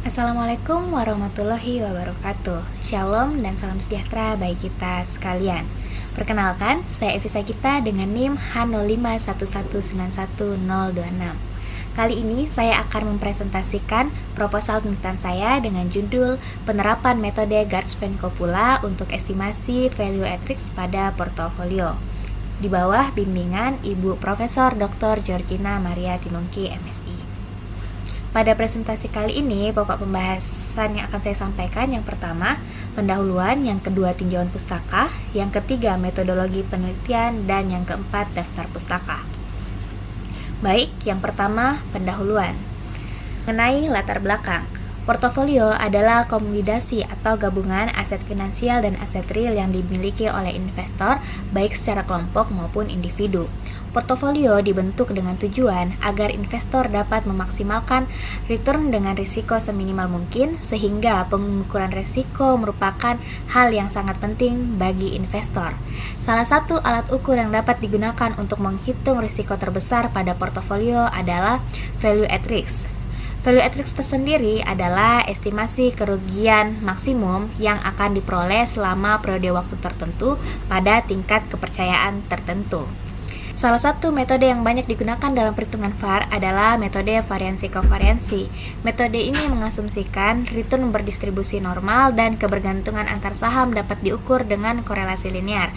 Assalamualaikum warahmatullahi wabarakatuh. Shalom dan salam sejahtera bagi kita sekalian. Perkenalkan, saya Evi Sagita dengan NIM H0511911026. Kali ini saya akan mempresentasikan proposal penelitian saya dengan judul Penerapan Metode Gartz-Van-Coppola untuk Estimasi Value at Risk pada Portofolio, di bawah bimbingan Ibu Profesor Dr. Georgina Maria Tinungki, MSI. Pada presentasi kali ini, pokok pembahasan yang akan saya sampaikan yang pertama, pendahuluan, yang kedua, tinjauan pustaka, yang ketiga, metodologi penelitian, dan yang keempat, daftar pustaka. Baik, yang pertama, pendahuluan. Mengenai latar belakang, portofolio adalah kombinasi atau gabungan aset finansial dan aset real yang dimiliki oleh investor, baik secara kelompok maupun individu. Portofolio dibentuk dengan tujuan agar investor dapat memaksimalkan return dengan risiko seminimal mungkin, sehingga pengukuran risiko merupakan hal yang sangat penting bagi investor. Salah satu alat ukur yang dapat digunakan untuk menghitung risiko terbesar pada portofolio adalah value at risk. Value at risk tersendiri adalah estimasi kerugian maksimum yang akan diperoleh selama periode waktu tertentu pada tingkat kepercayaan tertentu. Salah satu metode yang banyak digunakan dalam perhitungan VaR adalah metode variansi kovariansi. Metode ini mengasumsikan return berdistribusi normal dan kebergantungan antar saham dapat diukur dengan korelasi linear.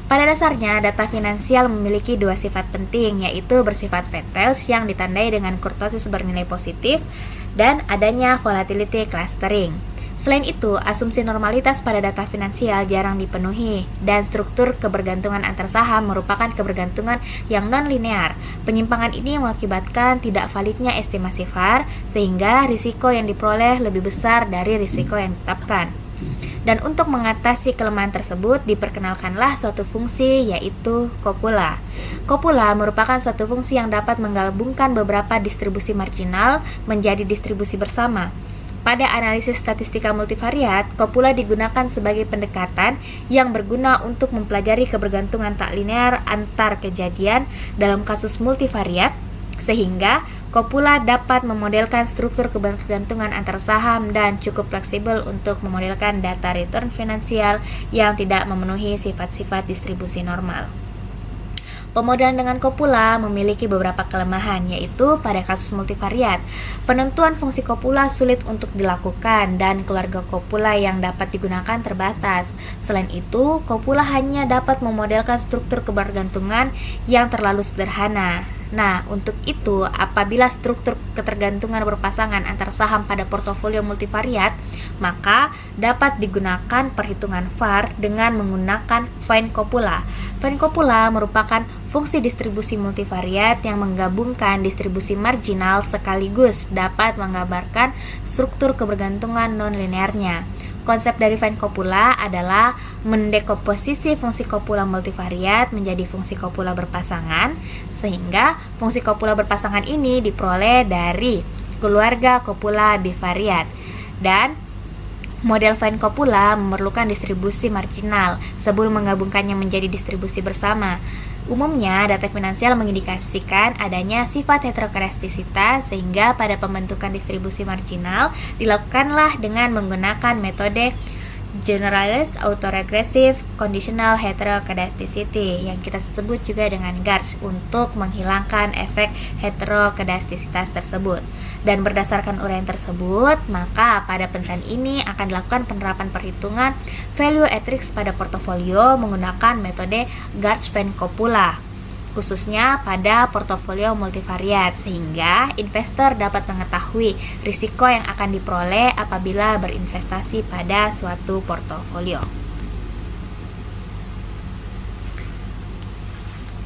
Pada dasarnya, data finansial memiliki dua sifat penting, yaitu bersifat fat tails yang ditandai dengan kurtosis bernilai positif dan adanya volatility clustering. Selain itu, asumsi normalitas pada data finansial jarang dipenuhi, dan struktur kebergantungan antar saham merupakan kebergantungan yang non-linear. Penyimpangan ini mengakibatkan tidak validnya estimasi VaR, sehingga risiko yang diperoleh lebih besar dari risiko yang ditetapkan. Dan untuk mengatasi kelemahan tersebut, diperkenalkanlah suatu fungsi, yaitu copula. Copula merupakan suatu fungsi yang dapat menggabungkan beberapa distribusi marginal menjadi distribusi bersama. Pada analisis statistika multivariat, copula digunakan sebagai pendekatan yang berguna untuk mempelajari kebergantungan tak linear antar kejadian dalam kasus multivariat, sehingga copula dapat memodelkan struktur kebergantungan antar saham dan cukup fleksibel untuk memodelkan data return finansial yang tidak memenuhi sifat-sifat distribusi normal. Pemodelan dengan copula memiliki beberapa kelemahan, yaitu pada kasus multivariat, penentuan fungsi copula sulit untuk dilakukan dan keluarga copula yang dapat digunakan terbatas. Selain itu, copula hanya dapat memodelkan struktur kebergantungan yang terlalu sederhana. Nah, untuk itu, apabila struktur ketergantungan berpasangan antar saham pada portofolio multivariat, maka dapat digunakan perhitungan VaR dengan menggunakan Van Coppola. Van Coppola merupakan fungsi distribusi multivariat yang menggabungkan distribusi marginal sekaligus dapat menggambarkan struktur kebergantungan non-linearnya. Konsep dari Van Coppola adalah mendekomposisi fungsi copula multivariat menjadi fungsi copula berpasangan, sehingga fungsi copula berpasangan ini diperoleh dari keluarga copula bivariat. Dan model Van Coppola memerlukan distribusi marginal sebelum menggabungkannya menjadi distribusi bersama. Umumnya, data finansial mengindikasikan adanya sifat heterokedastisitas, sehingga pada pembentukan distribusi marginal dilakukanlah dengan menggunakan metode Generalized Autoregressive Conditional Heterokedasticity yang kita sebut juga dengan GARCH untuk menghilangkan efek heterokedastisitas tersebut. Dan berdasarkan uraian tersebut, maka pada penelitian ini akan dilakukan penerapan perhitungan value at risk pada portofolio menggunakan metode Gartz-Van Coppola, khususnya pada portofolio multivariat, sehingga investor dapat mengetahui risiko yang akan diperoleh apabila berinvestasi pada suatu portofolio.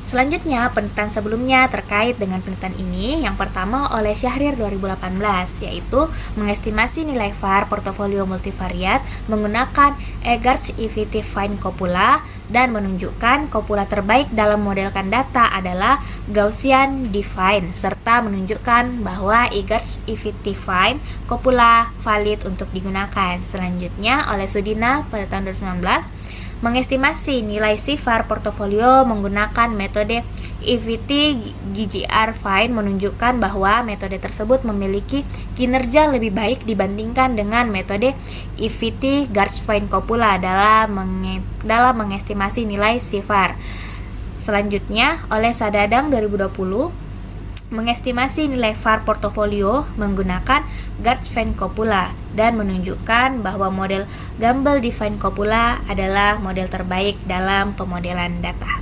Selanjutnya, penelitian sebelumnya terkait dengan penelitian ini, yang pertama oleh Syahrir 2018, yaitu mengestimasi nilai VaR portofolio multivariat menggunakan Gartz-EVT Van Coppola dan menunjukkan copula terbaik dalam modelkan data adalah Gaussian Define, serta menunjukkan bahwa Gartz-EVT Van Coppola valid untuk digunakan. Selanjutnya oleh Sudina pada tahun 2019, Mengestimasi nilai SIFAR portofolio menggunakan metode EVT-GGR Fine menunjukkan bahwa metode tersebut memiliki kinerja lebih baik dibandingkan dengan metode EVT-Garchfein-Coppola dalam mengestimasi nilai SIFAR. Selanjutnya, oleh Sadadang 2020, mengestimasi nilai VAR portofolio menggunakan Garchfein-Coppola dan menunjukkan bahwa model Gamble-Devine-Coppola adalah model terbaik dalam pemodelan data.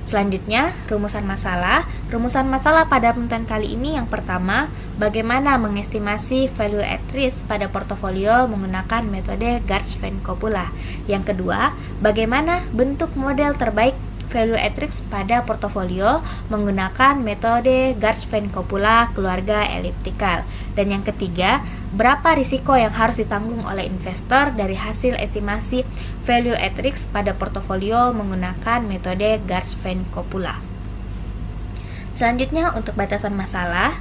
Selanjutnya, rumusan masalah. Rumusan masalah pada penelitian kali ini yang pertama, bagaimana mengestimasi value at risk pada portofolio menggunakan metode Garchfein-Coppola. Yang kedua, bagaimana bentuk model terbaik value at risk pada portofolio menggunakan metode Garchfein-Coppola keluarga eliptikal. Dan yang ketiga, berapa risiko yang harus ditanggung oleh investor dari hasil estimasi value at risk pada portofolio menggunakan metode Garchfein-Coppola. Selanjutnya untuk batasan masalah.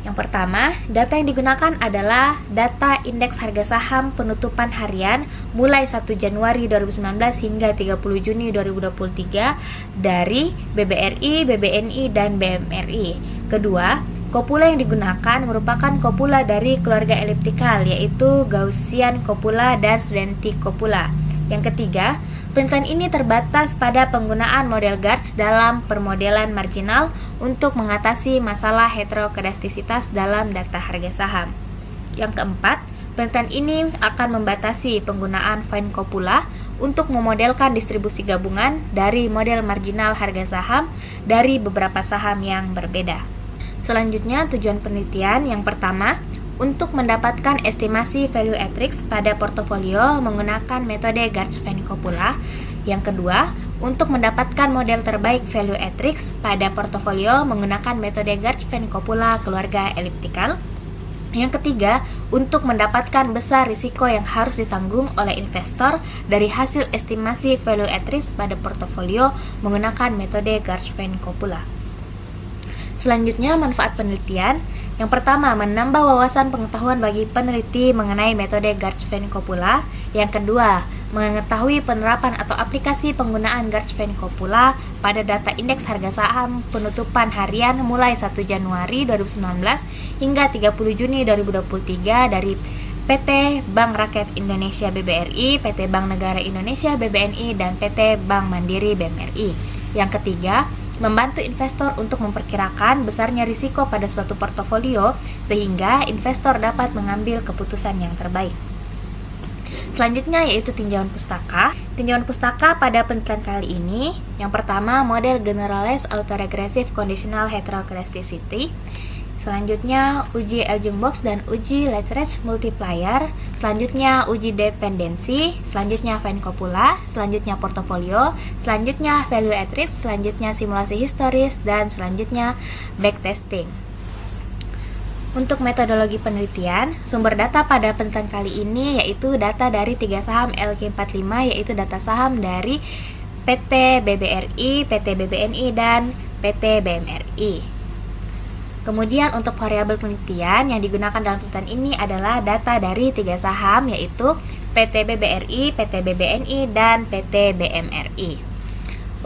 Yang pertama, data yang digunakan adalah data indeks harga saham penutupan harian mulai 1 Januari 2019 hingga 30 Juni 2023 dari BBRI, BBNI, dan BMRI. Kedua, kopula yang digunakan merupakan kopula dari keluarga eliptikal, yaitu Gaussian kopula dan Studentic kopula. Yang ketiga, penelitian ini terbatas pada penggunaan model Garch dalam permodelan marginal untuk mengatasi masalah heterokedastisitas dalam data harga saham. Yang keempat, penelitian ini akan membatasi penggunaan Fine Coppola untuk memodelkan distribusi gabungan dari model marginal harga saham dari beberapa saham yang berbeda. Selanjutnya, tujuan penelitian yang pertama, untuk mendapatkan estimasi value at risk pada portofolio menggunakan metode Garchfein-Coppola. Yang kedua, untuk mendapatkan model terbaik value at risk pada portofolio menggunakan metode Garchfein-Coppola keluarga eliptikal. Yang ketiga, untuk mendapatkan besar risiko yang harus ditanggung oleh investor dari hasil estimasi value at risk pada portofolio menggunakan metode Garchfein-Coppola. Selanjutnya, manfaat penelitian. Yang pertama, menambah wawasan pengetahuan bagi peneliti mengenai metode Garchfein-Coppola. Yang kedua, mengetahui penerapan atau aplikasi penggunaan Garchfein-Coppola pada data indeks harga saham penutupan harian mulai 1 Januari 2019 hingga 30 Juni 2023 dari PT Bank Rakyat Indonesia BBRI, PT Bank Negara Indonesia BBNI, dan PT Bank Mandiri BMRI. Yang ketiga, membantu investor untuk memperkirakan besarnya risiko pada suatu portofolio sehingga investor dapat mengambil keputusan yang terbaik. Selanjutnya yaitu tinjauan pustaka. Tinjauan pustaka pada penelitian kali ini, yang pertama model Generalized Autoregressive Conditional Heterokedasticity. Selanjutnya uji Elgin-Box dan uji Lagrange Multiplier. Selanjutnya uji dependensi. Selanjutnya Fine Coppola. Selanjutnya portofolio. Selanjutnya value at risk. Selanjutnya simulasi historis. Dan selanjutnya backtesting. Untuk metodologi penelitian, sumber data pada penelitian kali ini yaitu data dari 3 saham LQ45, yaitu data saham dari PT BBRI, PT BBNI, dan PT BMRI. Kemudian untuk variabel penelitian yang digunakan dalam penelitian ini adalah data dari 3 saham yaitu PT BBRI, PT BBNI, dan PT BMRI.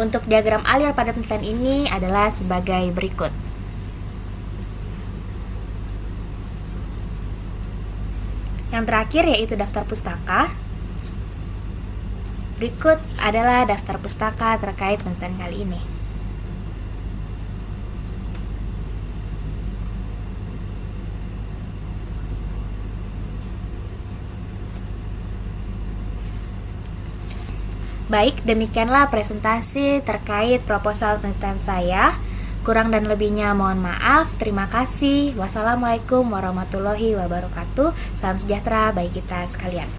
Untuk diagram alir pada penelitian ini adalah sebagai berikut. Yang terakhir yaitu daftar pustaka. Berikut adalah daftar pustaka terkait penelitian kali ini. Baik, demikianlah presentasi terkait proposal penelitian saya. Kurang dan lebihnya mohon maaf. Terima kasih. Wassalamualaikum warahmatullahi wabarakatuh. Salam sejahtera bagi kita sekalian.